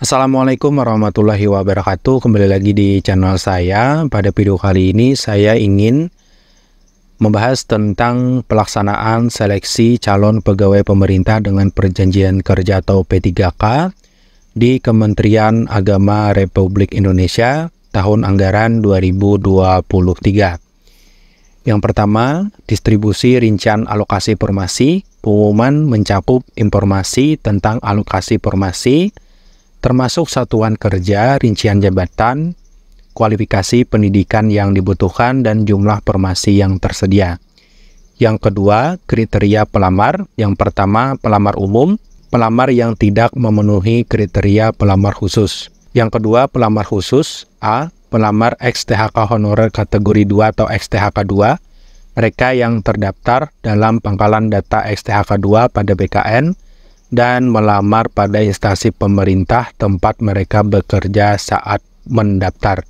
Assalamualaikum warahmatullahi wabarakatuh. Kembali lagi di channel saya. Pada video kali ini saya ingin membahas tentang pelaksanaan seleksi calon pegawai pemerintah dengan perjanjian kerja atau P3K di Kementerian Agama Republik Indonesia tahun anggaran 2023. Yang pertama, distribusi rincian alokasi formasi. Pengumuman mencakup informasi tentang alokasi formasi, termasuk satuan kerja, rincian jabatan, kualifikasi pendidikan yang dibutuhkan, dan jumlah formasi yang tersedia. Yang kedua, kriteria pelamar. Yang pertama, pelamar umum, pelamar yang tidak memenuhi kriteria pelamar khusus. Yang kedua, pelamar khusus. A. Pelamar ex-THK honorer kategori 2 atau ex-THK 2. Mereka yang terdaftar dalam pangkalan data ex-THK 2 pada BKN dan melamar pada instansi pemerintah tempat mereka bekerja saat mendaftar.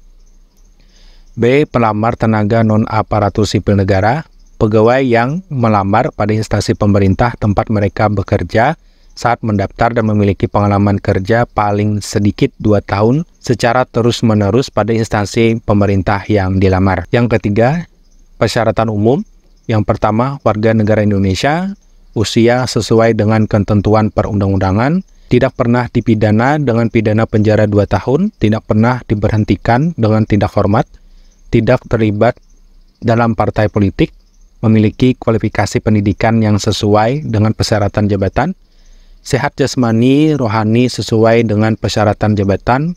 B. Pelamar tenaga non-aparatur sipil negara, pegawai yang melamar pada instansi pemerintah tempat mereka bekerja saat mendaftar dan memiliki pengalaman kerja paling sedikit 2 tahun secara terus-menerus pada instansi pemerintah yang dilamar. Yang ketiga, persyaratan umum. Yang pertama, warga negara Indonesia, usia sesuai dengan ketentuan perundang-undangan, tidak pernah dipidana dengan pidana penjara 2 tahun, tidak pernah diberhentikan dengan tindak hormat, tidak terlibat dalam partai politik, memiliki kualifikasi pendidikan yang sesuai dengan persyaratan jabatan, sehat jasmani, rohani sesuai dengan persyaratan jabatan,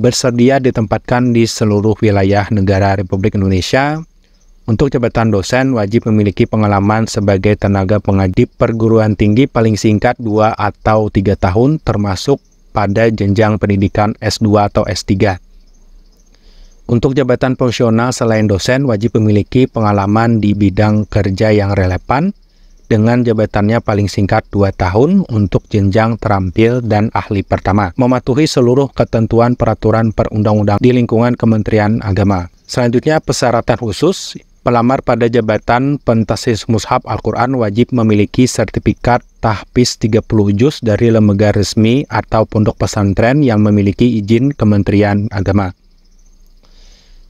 bersedia ditempatkan di seluruh wilayah negara Republik Indonesia. Untuk jabatan dosen, wajib memiliki pengalaman sebagai tenaga pengajar perguruan tinggi paling singkat 2 atau 3 tahun, termasuk pada jenjang pendidikan S2 atau S3. Untuk jabatan profesional selain dosen, wajib memiliki pengalaman di bidang kerja yang relevan, dengan jabatannya paling singkat 2 tahun untuk jenjang terampil dan ahli pertama. Mematuhi seluruh ketentuan peraturan perundang-undang di lingkungan Kementerian Agama. Selanjutnya, persyaratan khusus. Pelamar pada jabatan pentafsir mushaf Al-Quran wajib memiliki sertifikat tahfiz 30 juz dari lembaga resmi atau pondok pesantren yang memiliki izin Kementerian Agama.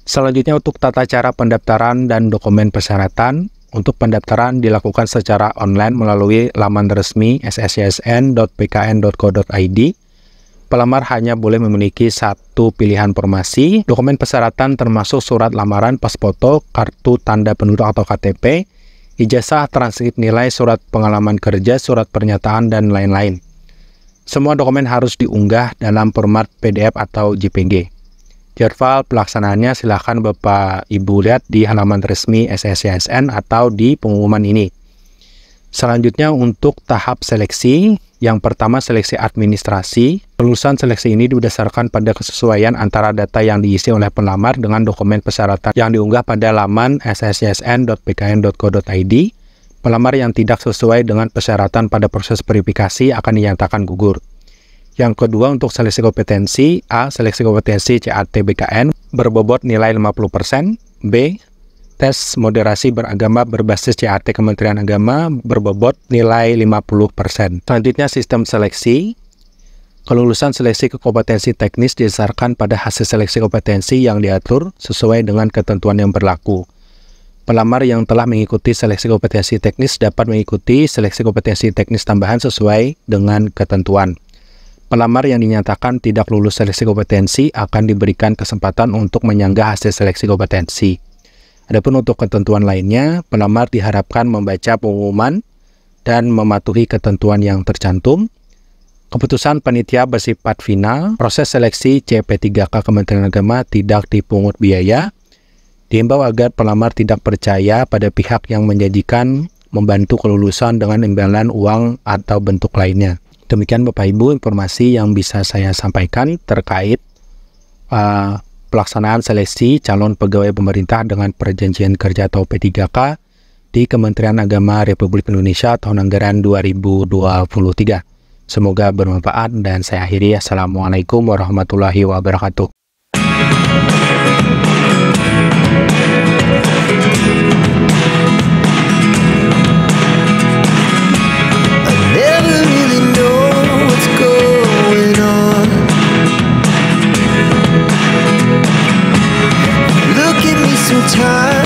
Selanjutnya, untuk tata cara pendaftaran dan dokumen persyaratan. Untuk pendaftaran dilakukan secara online melalui laman resmi sscsn.bkn.go.id. Pelamar hanya boleh memiliki satu pilihan formasi. Dokumen persyaratan termasuk surat lamaran, pas foto, kartu tanda penduduk atau KTP, ijazah, transkrip nilai, surat pengalaman kerja, surat pernyataan, dan lain-lain. Semua dokumen harus diunggah dalam format PDF atau JPG. Jadwal pelaksanaannya silahkan Bapak Ibu lihat di halaman resmi SSCSN atau di pengumuman ini. Selanjutnya, untuk tahap seleksi. Yang pertama, seleksi administrasi. Kelulusan seleksi ini berdasarkan pada kesesuaian antara data yang diisi oleh pelamar dengan dokumen persyaratan yang diunggah pada laman sscsn.bkn.go.id. Pelamar yang tidak sesuai dengan persyaratan pada proses verifikasi akan dinyatakan gugur. Yang kedua, untuk seleksi kompetensi. A. Seleksi kompetensi CAT BKN berbobot nilai 50%. B. Tes moderasi beragama berbasis CAT Kementerian Agama berbobot nilai 50%. Selanjutnya, sistem seleksi. Kelulusan seleksi ke kompetensi teknis didasarkan pada hasil seleksi kompetensi yang diatur sesuai dengan ketentuan yang berlaku. Pelamar yang telah mengikuti seleksi kompetensi teknis dapat mengikuti seleksi kompetensi teknis tambahan sesuai dengan ketentuan. Pelamar yang dinyatakan tidak lulus seleksi kompetensi akan diberikan kesempatan untuk menyanggah hasil seleksi kompetensi. Adapun untuk ketentuan lainnya, pelamar diharapkan membaca pengumuman dan mematuhi ketentuan yang tercantum. Keputusan panitia bersifat final. Proses seleksi CP3K Kementerian Agama tidak dipungut biaya. Diimbau agar pelamar tidak percaya pada pihak yang menjanjikan membantu kelulusan dengan imbalan uang atau bentuk lainnya. Demikian Bapak Ibu informasi yang bisa saya sampaikan terkait pelaksanaan seleksi calon pegawai pemerintah dengan perjanjian kerja atau P3K di Kementerian Agama Republik Indonesia tahun anggaran 2023. Semoga bermanfaat dan saya akhiri. Assalamualaikum warahmatullahi wabarakatuh. I never really know what's going on. time.